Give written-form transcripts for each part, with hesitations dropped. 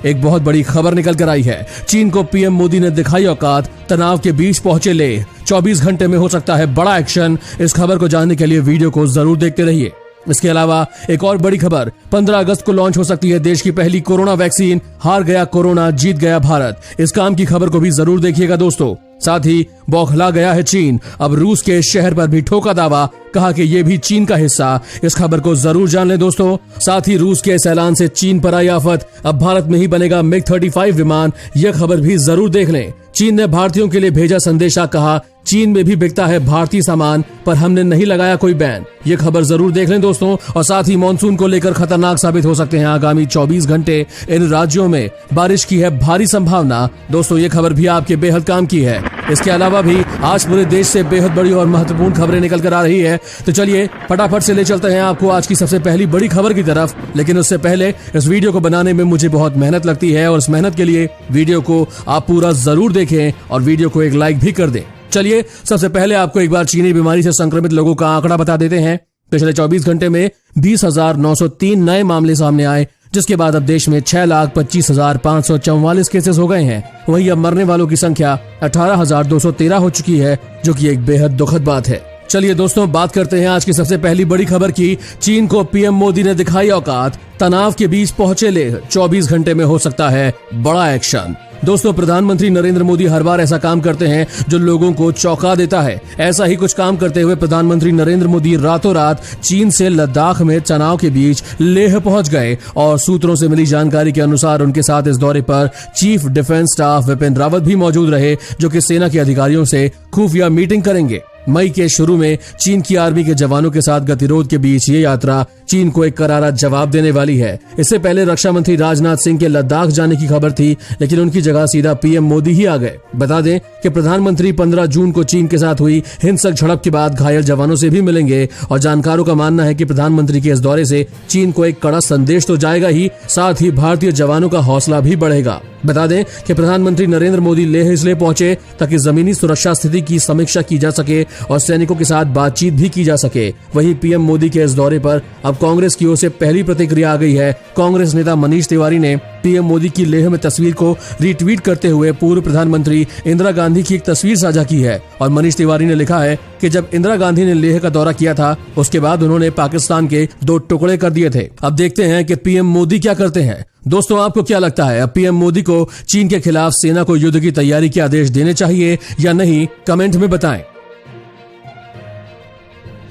एक बहुत बड़ी खबर निकल कर आई है। चीन को पीएम मोदी ने दिखाई औकात, तनाव के बीच पहुंचे लेह। 24 घंटे में हो सकता है बड़ा एक्शन। इस खबर को जानने के लिए वीडियो को जरूर देखते रहिए। इसके अलावा एक और बड़ी खबर, 15 अगस्त को लॉन्च हो सकती है देश की पहली कोरोना वैक्सीन। हार गया कोरोना, जीत गया भारत। इस काम की खबर को भी जरूर देखिएगा दोस्तों। साथ ही बौखला गया है चीन, अब रूस के शहर पर भी ठोका दावा, कहा कि ये भी चीन का हिस्सा। इस खबर को जरूर जान लें दोस्तों। साथ ही रूस के इस ऐलान से चीन पर आई आफत, अब भारत में ही बनेगा MiG-35 विमान। यह खबर भी जरूर देख लें। चीन ने भारतीयों के लिए भेजा संदेशा, कहा चीन में भी बिकता है भारतीय सामान, पर हमने नहीं लगाया कोई बैन। ये खबर जरूर देख लें दोस्तों। और साथ ही मानसून को लेकर खतरनाक साबित हो सकते हैं आगामी 24 घंटे। इन राज्यों में बारिश की है भारी संभावना। दोस्तों ये खबर भी आपके बेहद काम की है। इसके अलावा भी आज पूरे देश से बेहद बड़ी और महत्वपूर्ण खबरें निकल कर आ रही है। तो चलिए फटाफट से ले चलते हैं आपको आज की सबसे पहली बड़ी खबर की तरफ। लेकिन उससे पहले इस वीडियो को बनाने में मुझे बहुत मेहनत लगती है, और इस मेहनत के लिए वीडियो को आप पूरा जरूर देखें और वीडियो को एक लाइक भी कर दें। चलिए सबसे पहले आपको एक बार चीनी बीमारी से संक्रमित लोगों का आंकड़ा बता देते हैं। पिछले 24 घंटे में 20,903 नए मामले सामने आए, जिसके बाद अब देश में 6,25,544 केसेस हो गए हैं। वहीं अब मरने वालों की संख्या 18,213 हो चुकी है, जो कि एक बेहद दुखद बात है। चलिए दोस्तों बात करते हैं आज की सबसे पहली बड़ी खबर की। चीन को पीएम मोदी ने दिखाई औकात, तनाव के बीच पहुंचे लेह। 24 घंटे में हो सकता है बड़ा एक्शन। दोस्तों प्रधानमंत्री नरेंद्र मोदी हर बार ऐसा काम करते हैं जो लोगों को चौंका देता है। ऐसा ही कुछ काम करते हुए प्रधानमंत्री नरेंद्र मोदी रातों रात चीन से लद्दाख में तनाव के बीच लेह पहुंच गए, और सूत्रों से मिली जानकारी के अनुसार उनके साथ इस दौरे पर chief defence staff Vipin Rawat भी मौजूद रहे, जो कि सेना के अधिकारियों से खुफिया मीटिंग करेंगे। मई के शुरू में चीन की आर्मी के जवानों के साथ गतिरोध के बीच ये यात्रा चीन को एक करारा जवाब देने वाली है। इससे पहले रक्षा मंत्री राजनाथ सिंह के लद्दाख जाने की खबर थी, लेकिन उनकी जगह सीधा पीएम मोदी ही आ गए। बता दें कि प्रधानमंत्री 15 जून को चीन के साथ हुई हिंसक झड़प के बाद घायल जवानों से भी मिलेंगे, और जानकारों का मानना है कि प्रधानमंत्री के इस दौरे से चीन को एक कड़ा संदेश तो जाएगा ही, साथ ही भारतीय जवानों का हौसला भी बढ़ेगा। बता दें कि प्रधानमंत्री नरेंद्र मोदी लेह इसलिए पहुंचे ताकि जमीनी सुरक्षा स्थिति की समीक्षा की जा सके और सैनिकों के साथ बातचीत भी की जा सके। वहीं पीएम मोदी के इस दौरे पर अब कांग्रेस की ओर से पहली प्रतिक्रिया आ गई है। कांग्रेस नेता मनीष तिवारी ने पीएम मोदी की लेह में तस्वीर को रीट्वीट करते हुए पूर्व प्रधानमंत्री इंदिरा गांधी की एक तस्वीर साझा की है। और मनीष तिवारी ने लिखा है कि जब इंदिरा गांधी ने लेह का दौरा किया था, उसके बाद उन्होंने पाकिस्तान के 2 टुकड़े कर दिए थे। अब देखते हैं कि पीएम मोदी क्या करते हैं। दोस्तों आपको क्या लगता है, अब पीएम मोदी को चीन के खिलाफ सेना को युद्ध की तैयारी के आदेश देने चाहिए या नहीं? कमेंट में बताएं।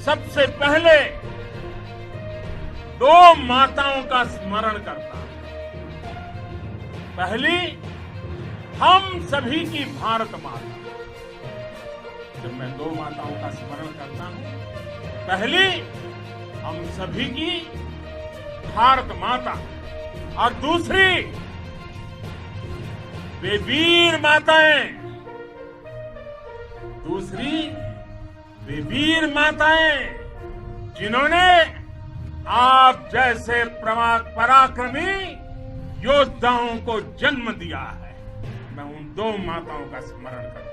सबसे पहले 2 माताओं का स्मरण करता हूं। पहली, हम सभी की भारत माता। जब मैं 2 माताओं का स्मरण करता हूं, पहली हम सभी की भारत माता, और दूसरी वे वीर माताएं। दूसरी वे वीर माताएं जिन्होंने आप जैसे पराक्रमी योद्धाओं को जन्म दिया है। मैं उन 2 माताओं का स्मरण करता हूं।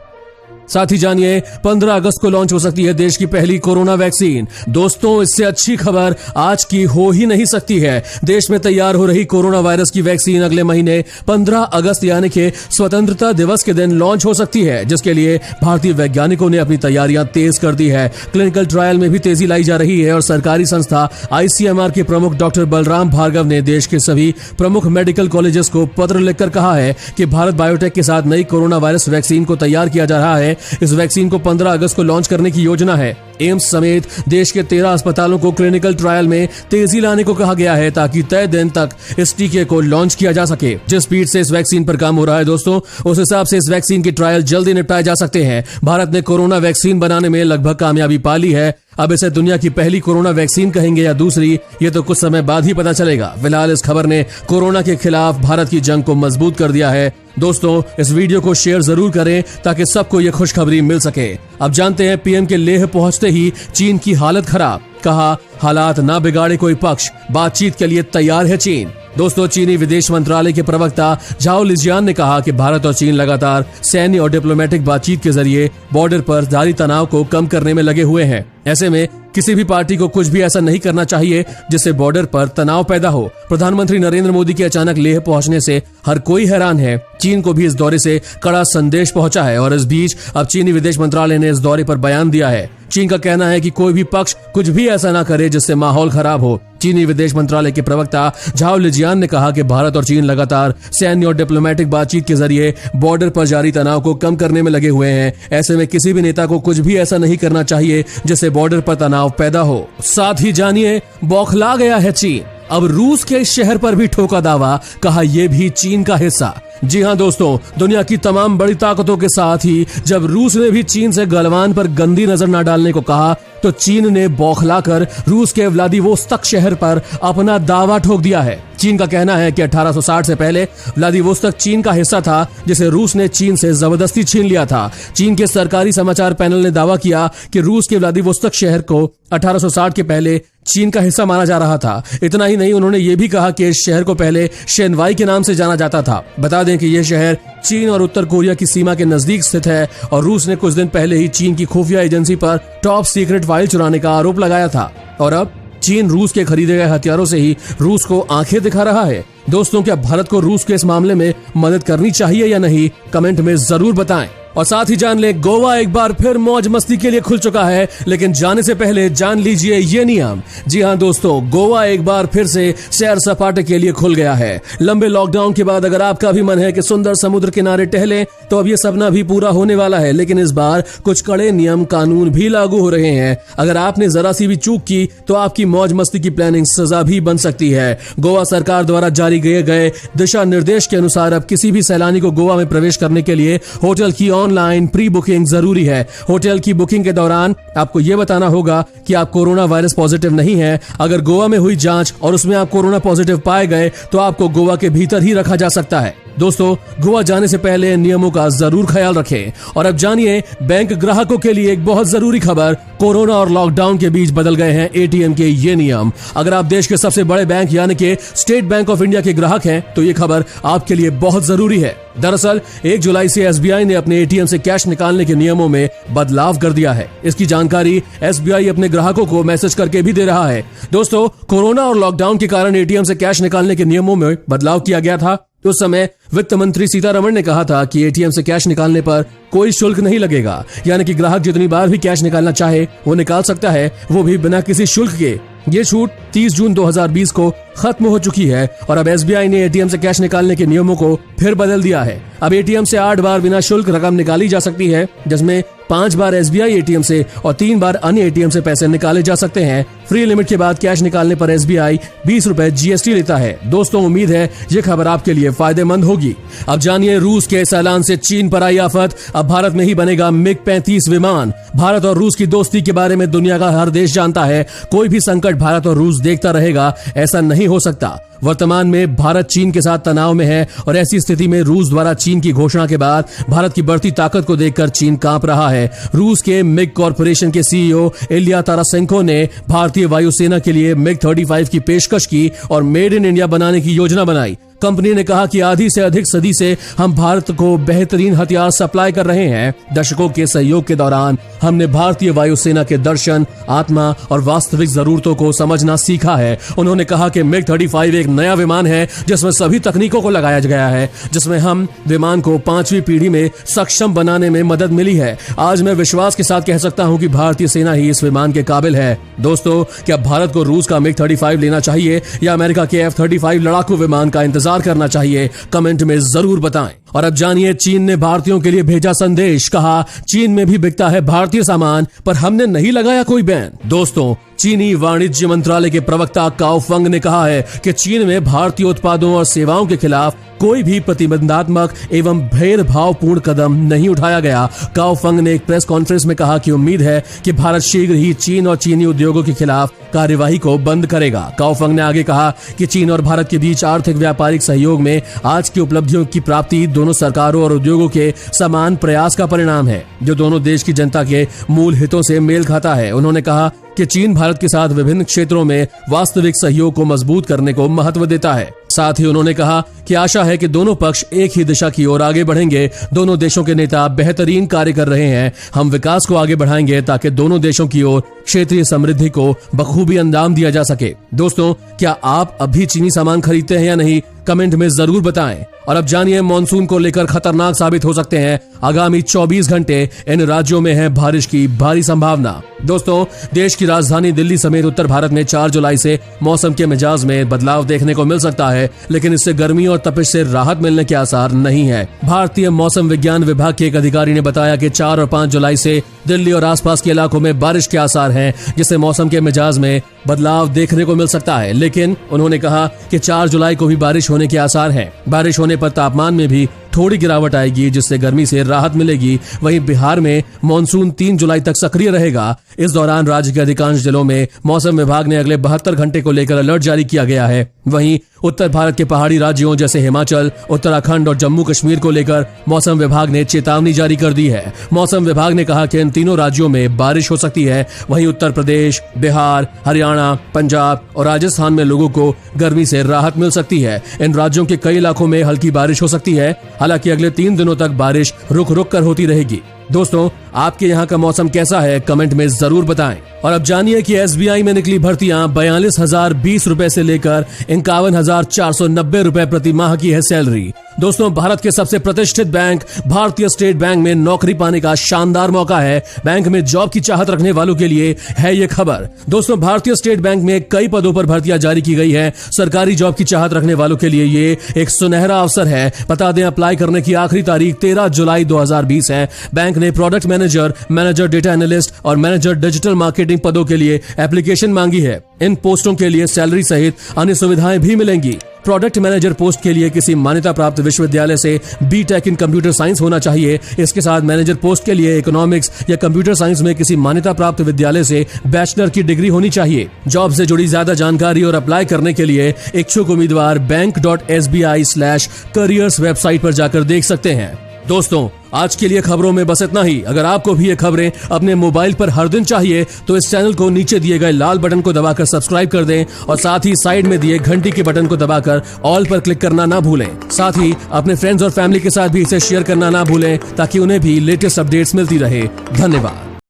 साथ ही जानिए 15 अगस्त को लॉन्च हो सकती है देश की पहली कोरोना वैक्सीन। दोस्तों इससे अच्छी खबर आज की हो ही नहीं सकती है। देश में तैयार हो रही कोरोना वायरस की वैक्सीन अगले महीने 15 अगस्त यानी कि स्वतंत्रता दिवस के दिन लॉन्च हो सकती है, जिसके लिए भारतीय वैज्ञानिकों ने अपनी तैयारियां तेज कर दी है। क्लिनिकल ट्रायल में भी तेजी लाई जा रही है, और सरकारी संस्था ICMR के प्रमुख डॉक्टर बलराम भार्गव ने देश के सभी प्रमुख मेडिकल कॉलेजेस को पत्र लिखकर कहा है कि भारत बायोटेक के साथ नई कोरोना वायरस वैक्सीन को तैयार किया जा रहा है। इस वैक्सीन को 15 अगस्त को लॉन्च करने की योजना है। एम्स समेत देश के 13 अस्पतालों को क्लिनिकल ट्रायल में तेजी लाने को कहा गया है, ताकि तय दिन तक इस टीके को लॉन्च किया जा सके। जिस स्पीड से इस वैक्सीन पर काम हो रहा है दोस्तों, उस हिसाब से इस वैक्सीन के ट्रायल जल्दी निपटाए जा सकते हैं। भारत ने कोरोना वैक्सीन बनाने में लगभग कामयाबी पा ली है। अब इसे दुनिया की पहली कोरोना वैक्सीन कहेंगे या दूसरी, ये तो कुछ समय बाद ही पता चलेगा। फिलहाल इस खबर ने कोरोना के खिलाफ भारत की जंग को मजबूत कर दिया है। दोस्तों इस वीडियो को शेयर जरूर करें ताकि सबको ये खुशखबरी मिल सके। अब जानते हैं पीएम के लेह पहुंचते ही चीन की हालत खराब, कहा हालात ना बिगाड़े कोई पक्ष, बातचीत के लिए तैयार है चीन। दोस्तों, चीनी विदेश मंत्रालय के प्रवक्ता झाओ लिजियान ने कहा कि भारत और चीन लगातार सैन्य और डिप्लोमेटिक बातचीत के जरिए बॉर्डर पर जारी तनाव को कम करने में लगे हुए हैं। ऐसे में किसी भी पार्टी को कुछ भी ऐसा नहीं करना चाहिए जिससे बॉर्डर पर तनाव पैदा हो। प्रधानमंत्री नरेंद्र मोदी के अचानक लेह पहुंचने से हर कोई हैरान है। चीन को भी इस दौरे से कड़ा संदेश पहुंचा है और इस बीच अब चीनी विदेश मंत्रालय ने इस दौरे पर बयान दिया है। चीन का कहना है कि कोई भी पक्ष कुछ भी ऐसा ना करे जिससे माहौल खराब हो। चीनी विदेश मंत्रालय के प्रवक्ता झाओ लिजियान ने कहा कि भारत और चीन लगातार सैन्य और डिप्लोमेटिक बातचीत के जरिए बॉर्डर पर जारी तनाव को कम करने में लगे हुए हैं। ऐसे में किसी भी नेता को कुछ भी ऐसा नहीं करना चाहिए जिससे बॉर्डर पर तनाव पैदा हो। साथ ही जानिए, बौखला गया है चीन, अब रूस के इस शहर पर भी ठोका दावा, कहा यह भी चीन का हिस्सा। जी हां दोस्तों, दुनिया की तमाम बड़ी ताकतों के साथ ही जब रूस ने भी चीन से गलवान पर गंदी नजर न डालने को कहा तो चीन ने बौखलाकर रूस के व्लादिवोस्तोक शहर पर अपना दावा ठोक दिया है। चीन का कहना है कि 1860 से पहले व्लादिवोस्तोक चीन का हिस्सा था, जिसे रूस ने चीन से जबरदस्ती छीन लिया था। चीन के सरकारी समाचार पैनल ने दावा किया कि रूस के व्लादिवोस्तोक शहर को 1860 के पहले चीन का हिस्सा माना जा रहा था। इतना ही नहीं, उन्होंने ये भी कहा कि इस शहर को पहले शेनवाई के नाम से जाना जाता था। बता दें कि यह शहर चीन और उत्तर कोरिया की सीमा के नजदीक स्थित है और रूस ने कुछ दिन पहले ही चीन की खुफिया एजेंसी पर टॉप सीक्रेट फाइल चुराने का आरोप लगाया था और अब चीन रूस के खरीदे गए हथियारों से ही रूस को आंखें दिखा रहा है। दोस्तों, क्या भारत को रूस के इस मामले में मदद करनी चाहिए या नहीं, कमेंट में जरूर बताएं। और साथ ही जान ले, गोवा एक बार फिर मौज मस्ती के लिए खुल चुका है, लेकिन जाने से पहले जान लीजिए ये नियम। जी हां दोस्तों, गोवा एक बार फिर से सैर सपाटे के लिए खुल गया है। लंबे लॉकडाउन के बाद अगर आपका भी मन है कि सुंदर समुद्र किनारे टहले, तो अब ये सपना भी पूरा होने वाला है। लेकिन इस बार कुछ कड़े नियम कानून भी लागू हो रहे हैं। अगर आपने जरा सी भी चूक की तो आपकी मौज मस्ती की प्लानिंग सजा भी बन सकती है। गोवा सरकार द्वारा जारी किए गए दिशा निर्देश के अनुसार अब किसी भी सैलानी को गोवा में प्रवेश करने के लिए होटल की ऑनलाइन प्री बुकिंग जरूरी है। होटल की बुकिंग के दौरान आपको यह बताना होगा कि आप कोरोना वायरस पॉजिटिव नहीं है। अगर गोवा में हुई जांच और उसमें आप कोरोना पॉजिटिव पाए गए तो आपको गोवा के भीतर ही रखा जा सकता है। दोस्तों, गोवा जाने से पहले नियमों का जरूर ख्याल रखें। और अब जानिए, बैंक ग्राहकों के लिए एक बहुत जरूरी खबर। कोरोना और लॉकडाउन के बीच बदल गए हैं एटीएम के ये नियम। अगर आप देश के सबसे बड़े बैंक यानी कि स्टेट बैंक ऑफ इंडिया के ग्राहक हैं तो ये खबर आपके लिए बहुत जरूरी है। दरअसल 1 जुलाई से एसबीआई ने अपने एटीएम से कैश निकालने के नियमों में बदलाव कर दिया है। इसकी जानकारी एसबीआई अपने ग्राहकों को मैसेज करके भी दे रहा है। दोस्तों, कोरोना और लॉकडाउन के कारण एटीएम से कैश निकालने के नियमों में बदलाव किया गया था। उस समय वित्त मंत्री सीतारमण ने कहा था कि एटीएम से कैश निकालने पर कोई शुल्क नहीं लगेगा, यानी कि ग्राहक जितनी बार भी कैश निकालना चाहे वो निकाल सकता है, वो भी बिना किसी शुल्क के। ये छूट 30 जून 2020 को खत्म हो चुकी है और अब एसबीआई ने एटीएम से कैश निकालने के नियमों को फिर बदल दिया है। अब एटीएम से 8 बार बिना शुल्क रकम निकाली जा सकती है, जिसमें 5 बार एसबीआई एटीएम से और 3 बार अन्य एटीएम से पैसे निकाले जा सकते हैं। फ्री लिमिट के बाद कैश निकालने पर एसबीआई 20 रुपए जीएसटी लेता है। दोस्तों, उम्मीद है ये खबर आपके लिए फायदेमंद होगी। अब जानिए, रूस के इस ऐलान से चीन पर आई आफत। अब भारत में ही बनेगा मिग-35 विमान। भारत और रूस की दोस्ती के बारे में दुनिया का हर देश जानता है। कोई भी संकट भारत और रूस देखता रहेगा, ऐसा नहीं हो सकता। वर्तमान में भारत चीन के साथ तनाव में है और ऐसी स्थिति में रूस द्वारा चीन की घोषणा के बाद भारत की बढ़ती ताकत को देखकर चीन कांप रहा है। रूस के मिग कॉर्पोरेशन के सीईओ इलिया तारासेंको ने भारतीय वायुसेना के लिए मिग-35 की पेशकश की और मेड इन इंडिया बनाने की योजना बनाई। कंपनी ने कहा कि आधी से अधिक सदी से हम भारत को बेहतरीन हथियार सप्लाई कर रहे हैं। दशकों के सहयोग के दौरान हमने भारतीय वायुसेना के दर्शन, आत्मा और वास्तविक जरूरतों को समझना सीखा है। उन्होंने कहा कि मिग-35 एक नया विमान है जिसमें सभी तकनीकों को लगाया गया है, जिसमें हम विमान को 5वीं पीढ़ी में सक्षम बनाने में मदद मिली है। आज मैं विश्वास के साथ कह सकता हूं कि भारतीय सेना ही इस विमान के काबिल है। दोस्तों, क्या भारत को रूस का मिग-35 लेना चाहिए या अमेरिका के F-35 लड़ाकू विमान का इंतजार करना चाहिए? कमेंट में जरूर बताएं। और अब जानिए, चीन ने भारतीयों के लिए भेजा संदेश। कहा, चीन में भी बिकता है भारतीय सामान, पर हमने नहीं लगाया कोई बैन। दोस्तों, चीनी वाणिज्य मंत्रालय के प्रवक्ता काओ फंग ने कहा है कि चीन में भारतीय उत्पादों और सेवाओं के खिलाफ कोई भी प्रतिबंधात्मक एवं भेदभावपूर्ण कदम नहीं उठाया गया। काओ फंग ने एक प्रेस कॉन्फ्रेंस में कहा कि उम्मीद है कि भारत शीघ्र ही चीन और चीनी उद्योगों के खिलाफ कार्यवाही को बंद करेगा। काओ फंग ने आगे कहा कि चीन और भारत के बीच आर्थिक व्यापारिक सहयोग में आज की उपलब्धियों की प्राप्ति दोनों सरकारों और उद्योगों के समान प्रयास का परिणाम है, जो दोनों देश की जनता के मूल हितों से मेल खाता है। उन्होंने कहा कि चीन भारत के साथ विभिन्न क्षेत्रों में वास्तविक सहयोग को मजबूत करने को महत्व देता है। साथ ही उन्होंने कहा कि आशा है कि दोनों पक्ष एक ही दिशा की ओर आगे बढ़ेंगे। दोनों देशों के नेता बेहतरीन कार्य कर रहे हैं। हम विकास को आगे बढ़ाएंगे ताकि दोनों देशों की ओर क्षेत्रीय समृद्धि को बखूबी अंजाम दिया जा सके। दोस्तों, क्या आप अभी चीनी सामान खरीदते हैं या नहीं, कमेंट में जरूर बताएं। और अब जानिए, मानसून को लेकर खतरनाक साबित हो सकते हैं आगामी 24 घंटे। इन राज्यों में है बारिश की भारी संभावना। दोस्तों, देश की राजधानी दिल्ली समेत उत्तर भारत में 4 जुलाई से मौसम के मिजाज में बदलाव देखने को मिल सकता है, लेकिन इससे गर्मी और तपिश से राहत मिलने के आसार नहीं है। भारतीय मौसम विज्ञान विभाग के एक अधिकारी ने बताया कि 4 और 5 जुलाई से दिल्ली और आसपास के इलाकों में बारिश के आसार हैं, जिससे मौसम के मिजाज में बदलाव देखने को मिल सकता है। लेकिन उन्होंने कहा कि 4 जुलाई को भी बारिश होने के आसार हैं। बारिश होने पर तापमान में भी थोड़ी गिरावट आएगी, जिससे गर्मी से राहत मिलेगी। वहीं बिहार में मानसून 3 जुलाई तक सक्रिय रहेगा। इस दौरान राज्य के अधिकांश जिलों में मौसम विभाग ने अगले 72 घंटे को लेकर अलर्ट जारी किया गया है। वहीं उत्तर भारत के पहाड़ी राज्यों जैसे हिमाचल, उत्तराखंड और जम्मू कश्मीर को लेकर मौसम विभाग ने चेतावनी जारी कर दी है। मौसम विभाग ने कहा कि इन तीनों राज्यों में बारिश हो सकती है। वहीं उत्तर प्रदेश, बिहार, हरियाणा, पंजाब और राजस्थान में लोगों को गर्मी से राहत मिल सकती है। इन राज्यों के कई इलाकों में हल्की बारिश हो सकती है। हालांकि अगले 3 दिनों तक बारिश रुक रुक कर होती रहेगी। दोस्तों, आपके यहाँ का मौसम कैसा है, कमेंट में जरूर बताएं। और अब जानिए कि एसबीआई में निकली भर्तियां 42,020 रुपए से लेकर 51,490 रुपए प्रति माह की है सैलरी। दोस्तों, भारत के सबसे प्रतिष्ठित बैंक भारतीय स्टेट बैंक में नौकरी पाने का शानदार मौका है। बैंक में जॉब की चाहत रखने वालों के लिए है ये खबर। दोस्तों, भारतीय स्टेट बैंक में कई पदों पर भर्तियां जारी की गई है। सरकारी जॉब की चाहत रखने वालों के लिए ये एक सुनहरा अवसर है। बता दें, अप्लाई करने की आखिरी तारीख 13 जुलाई 2020 है। बैंक ने product manager, manager data analyst और मैनेजर डिजिटल मार्केटिंग पदों के लिए एप्लीकेशन मांगी है। इन पोस्टों के लिए सैलरी सहित अन्य सुविधाएं भी मिलेंगी। प्रोडक्ट मैनेजर पोस्ट के लिए किसी मान्यता प्राप्त विश्वविद्यालय से बीटेक इन कंप्यूटर साइंस होना चाहिए। इसके साथ मैनेजर पोस्ट के लिए इकोनॉमिक्स या कंप्यूटर साइंस में किसी मान्यता प्राप्त विद्यालय से बैचलर की डिग्री होनी चाहिए। जॉब से जुड़ी ज्यादा जानकारी और अप्लाई करने के लिए इच्छुक उम्मीदवार bank.sbi/careers वेबसाइट पर जाकर देख सकते हैं। दोस्तों, आज के लिए खबरों में बस इतना ही। अगर आपको भी ये खबरें अपने मोबाइल पर हर दिन चाहिए तो इस चैनल को नीचे दिए गए लाल बटन को दबाकर सब्सक्राइब कर दें और साथ ही साइड में दिए घंटी के बटन को दबाकर ऑल पर क्लिक करना ना भूलें। साथ ही अपने फ्रेंड्स और फैमिली के साथ भी इसे शेयर करना ना भूलें ताकि उन्हें भी लेटेस्ट अपडेट्स मिलती रहे। धन्यवाद।